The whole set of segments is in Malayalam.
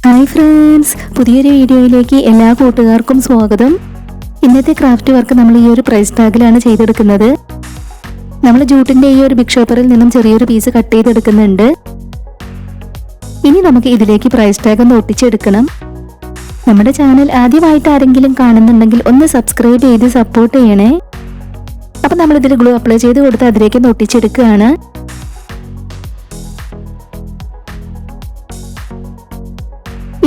ഹായ് ഫ്രണ്ട്സ്, പുതിയൊരു വീഡിയോയിലേക്ക് എല്ലാ കൂട്ടുകാർക്കും സ്വാഗതം. ഇന്നത്തെ ക്രാഫ്റ്റ് വർക്ക് നമ്മൾ ഈ ഒരു പ്രൈസ് ടാഗിലാണ് ചെയ്തെടുക്കുന്നത്. നമ്മൾ ജൂട്ടിന്റെ ഈ ഒരു ബിഗ് ഷോപ്പറിൽ നിന്നും ചെറിയൊരു പീസ് കട്ട് ചെയ്തെടുക്കുന്നുണ്ട്. ഇനി നമുക്ക് ഇതിലേക്ക് പ്രൈസ് ടാഗ് ഒന്ന് ഒട്ടിച്ചെടുക്കണം. നമ്മുടെ ചാനൽ ആദ്യമായിട്ട് ആരെങ്കിലും കാണുന്നുണ്ടെങ്കിൽ ഒന്ന് സബ്സ്ക്രൈബ് ചെയ്ത് സപ്പോർട്ട് ചെയ്യണേ. അപ്പം നമ്മൾ ഇതിൽ ഗ്ലൂ അപ്ലൈ ചെയ്ത് കൊടുത്ത് അതിലേക്ക് ഒന്ന് ഒട്ടിച്ചെടുക്കുകയാണ്.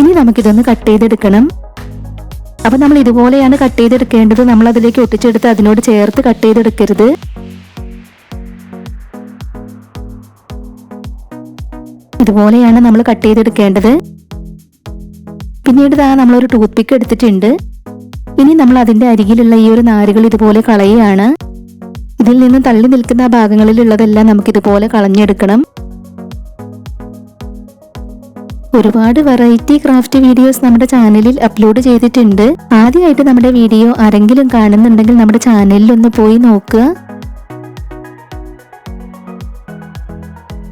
ഇനി നമുക്കിതൊന്ന് കട്ട് ചെയ്തെടുക്കണം. അപ്പം നമ്മൾ ഇതുപോലെയാണ് കട്ട് ചെയ്തെടുക്കേണ്ടത്. നമ്മൾ അതിലേക്ക് ഒട്ടിച്ചെടുത്ത് അതിനോട് ചേർത്ത് കട്ട് ചെയ്തെടുക്കരുത്. ഇതുപോലെയാണ് നമ്മൾ കട്ട് ചെയ്തെടുക്കേണ്ടത്. പിന്നീട് നമ്മളൊരു ടൂത്ത് പിക്ക് എടുത്തിട്ടുണ്ട്. ഇനി നമ്മൾ അതിൻ്റെ അരികിലുള്ള ഈ ഒരു നാരുകൾ ഇതുപോലെ കളയുകയാണ്. ഇതിൽ നിന്നും തള്ളി നിൽക്കുന്ന ഭാഗങ്ങളിലുള്ളതെല്ലാം നമുക്കിതുപോലെ കളഞ്ഞെടുക്കണം. ഒരുപാട് വെറൈറ്റി ക്രാഫ്റ്റ് വീഡിയോസ് നമ്മുടെ ചാനലിൽ അപ്ലോഡ് ചെയ്തിട്ടുണ്ട്. ആദ്യമായിട്ട് നമ്മുടെ വീഡിയോ ആരെങ്കിലും കാണുന്നുണ്ടെങ്കിൽ നമ്മുടെ ചാനലിൽ ഒന്ന് പോയി നോക്കുക.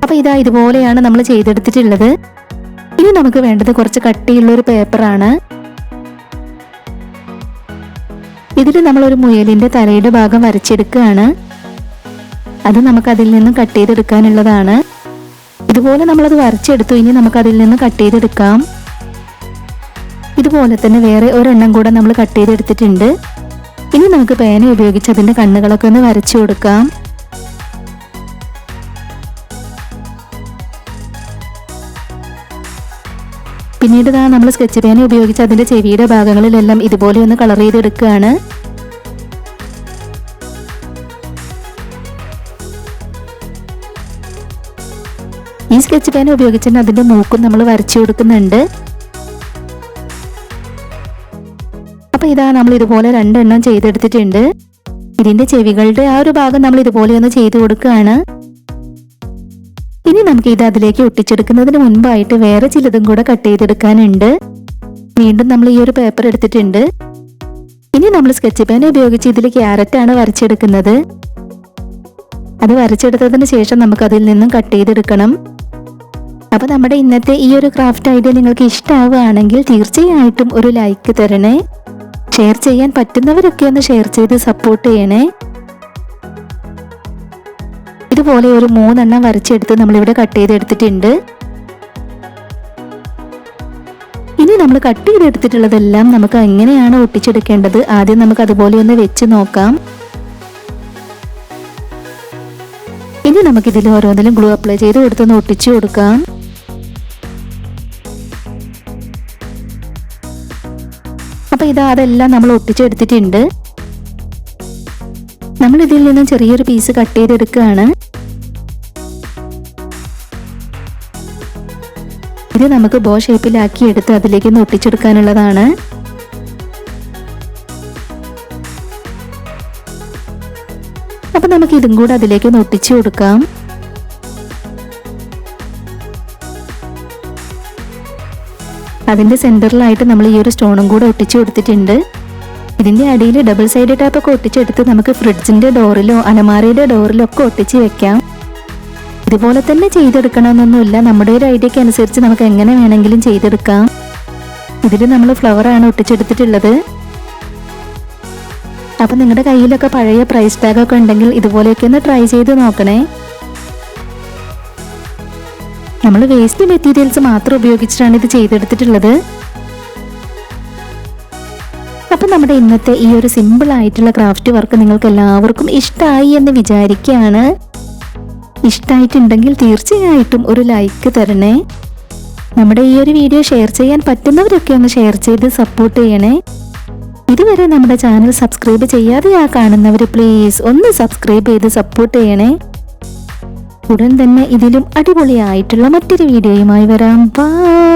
അപ്പൊ ഇതുപോലെയാണ് നമ്മൾ ചെയ്തെടുത്തിട്ടുള്ളത്. ഇനി നമുക്ക് വേണ്ടത് കുറച്ച് കട്ടിയുള്ള ഒരു പേപ്പറാണ്. ഇതിൽ നമ്മൾ ഒരു മുയലിന്റെ തലയുടെ ഭാഗം വരച്ചെടുക്കുകയാണ്. അത് നമുക്ക് അതിൽ നിന്നും കട്ട് ചെയ്തെടുക്കാനുള്ളതാണ്. ഇതുപോലെ നമ്മളത് വരച്ചെടുത്തു. ഇനി നമുക്ക് അതിൽ നിന്ന് കട്ട് ചെയ്തെടുക്കാം. ഇതുപോലെ തന്നെ വേറെ ഒരെണ്ണം കൂടെ നമ്മൾ കട്ട് ചെയ്തെടുത്തിട്ടുണ്ട്. ഇനി നമുക്ക് പേന ഉപയോഗിച്ച് അതിന്റെ കണ്ണുകളൊക്കെ ഒന്ന് വരച്ചു കൊടുക്കാം. പിന്നീട് നമ്മൾ സ്കെച്ച് പേന ഉപയോഗിച്ച് അതിന്റെ ചെവിയുടെ ഭാഗങ്ങളിലെല്ലാം ഇതുപോലെ ഒന്ന് കളർ ചെയ്തെടുക്കുകയാണ്. ഈ സ്കെച്ച് പേന ഉപയോഗിച്ച് അതിന്റെ മൂക്കും നമ്മൾ വരച്ചു കൊടുക്കുന്നുണ്ട്. അപ്പൊ നമ്മൾ ഇതുപോലെ രണ്ടെണ്ണം ചെയ്തെടുത്തിട്ടുണ്ട്. ഇതിന്റെ ചെവികളുടെ ആ ഒരു ഭാഗം നമ്മൾ ഇതുപോലെ ഒന്ന് ചെയ്തു കൊടുക്കുകയാണ്. ഇനി നമുക്ക് അതിലേക്ക് ഒട്ടിച്ചെടുക്കുന്നതിന് മുൻപായിട്ട് വേറെ ചിലതും കൂടെ കട്ട് ചെയ്തെടുക്കാനുണ്ട്. വീണ്ടും നമ്മൾ ഈ ഒരു പേപ്പർ എടുത്തിട്ടുണ്ട്. ഇനി നമ്മൾ സ്കെച്ച് പേന ഉപയോഗിച്ച് ഇതിൽ ക്യാരറ്റ് ആണ് വരച്ചെടുക്കുന്നത്. അത് വരച്ചെടുത്തതിന് ശേഷം നമുക്ക് അതിൽ നിന്നും കട്ട് ചെയ്തെടുക്കണം. അപ്പൊ നമ്മുടെ ഇന്നത്തെ ഈ ഒരു ക്രാഫ്റ്റ് ഐഡിയ നിങ്ങൾക്ക് ഇഷ്ടമാവുകയാണെങ്കിൽ തീർച്ചയായിട്ടും ഒരു ലൈക്ക് തരണേ. ഷെയർ ചെയ്യാൻ പറ്റുന്നവരൊക്കെ ഒന്ന് ഷെയർ ചെയ്ത് സപ്പോർട്ട് ചെയ്യണേ. ഇതുപോലെ ഒരു 3 എണ്ണം വരച്ചെടുത്ത് നമ്മളിവിടെ കട്ട് ചെയ്തെടുത്തിട്ടുണ്ട്. ഇനി നമ്മൾ കട്ട് ചെയ്തെടുത്തിട്ടുള്ളതെല്ലാം നമുക്ക് എങ്ങനെയാണ് ഒട്ടിച്ചെടുക്കേണ്ടത് ആദ്യം നമുക്ക് അതുപോലെ ഒന്ന് വെച്ച് നോക്കാം. ഇനി നമുക്കിതിൽ ഓരോന്നിലും ഗ്ലൂ അപ്ലൈ ചെയ്ത് കൊടുത്തൊന്ന് ഒട്ടിച്ചു കൊടുക്കാം. അപ്പൊ അതെല്ലാം നമ്മൾ ഒട്ടിച്ചെടുത്തിട്ടുണ്ട്. നമ്മൾ ഇതിൽ നിന്നും ചെറിയൊരു പീസ് കട്ട് ചെയ്തെടുക്കുകയാണ്. ഇത് നമുക്ക് ബോ ഷേപ്പിലാക്കി എടുത്ത് അതിലേക്ക് ഒന്ന് ഒട്ടിച്ചെടുക്കാനുള്ളതാണ്. അപ്പൊ നമുക്ക് ഇതും കൂടെ അതിലേക്ക് ഒന്ന് ഒട്ടിച്ചു കൊടുക്കാം. അതിന്റെ സെന്ററിലായിട്ട് നമ്മൾ ഈ ഒരു സ്റ്റോണും കൂടെ ഒട്ടിച്ചു കൊടുത്തിട്ടുണ്ട്. ഇതിന്റെ അടിയിൽ ഡബിൾ സൈഡ് ടാപ്പ് ഒക്കെ ഒട്ടിച്ചെടുത്ത് നമുക്ക് ഫ്രിഡ്ജിന്റെ ഡോറിലോ അലമാരയുടെ ഡോറിലോ ഒക്കെ ഒട്ടിച്ച് വെക്കാം. ഇതുപോലെ തന്നെ ചെയ്തെടുക്കണമെന്നൊന്നുമില്ല. നമ്മുടെ ഒരു ഐഡിയക്ക് അനുസരിച്ച് നമുക്ക് എങ്ങനെ വേണമെങ്കിലും ചെയ്തെടുക്കാം. ഇതിൽ നമ്മൾ ഫ്ലവർ ആണ് ഒട്ടിച്ചെടുത്തിട്ടുള്ളത്. അപ്പൊ നിങ്ങളുടെ കയ്യിലൊക്കെ പഴയ പ്രൈസ് ടാഗ് ഒക്കെ ഉണ്ടെങ്കിൽ ഇതുപോലെയൊക്കെ ഒന്ന് ട്രൈ ചെയ്ത് നോക്കണേ. നമ്മൾ വേസ്റ്റ് മെറ്റീരിയൽസ് മാത്രം ഉപയോഗിച്ചിട്ടാണ് ഇത് ചെയ്തെടുത്തിട്ടുള്ളത്. അപ്പൊ നമ്മുടെ ഇന്നത്തെ ഈ ഒരു സിമ്പിൾ ആയിട്ടുള്ള ക്രാഫ്റ്റ് വർക്ക് നിങ്ങൾക്ക് എല്ലാവർക്കും ഇഷ്ടമായി എന്ന് വിചാരിക്കുകയാണ്. ഇഷ്ടമായിട്ടുണ്ടെങ്കിൽ തീർച്ചയായിട്ടും ഒരു ലൈക്ക് തരണേ. നമ്മുടെ ഈ ഒരു വീഡിയോ ഷെയർ ചെയ്യാൻ പറ്റുന്നവരൊക്കെ ഒന്ന് ഷെയർ ചെയ്ത് സപ്പോർട്ട് ചെയ്യണേ. ഇതുവരെ നമ്മുടെ ചാനൽ സബ്സ്ക്രൈബ് ചെയ്യാതെ കാണുന്നവർ പ്ലീസ് ഒന്ന് സബ്സ്ക്രൈബ് ചെയ്ത് സപ്പോർട്ട് ചെയ്യണേ. ഉടൻ തന്നെ ഇതിലും അടിപൊളിയായിട്ടുള്ള മറ്റൊരു വീഡിയോയുമായി വരാം. ബൈ.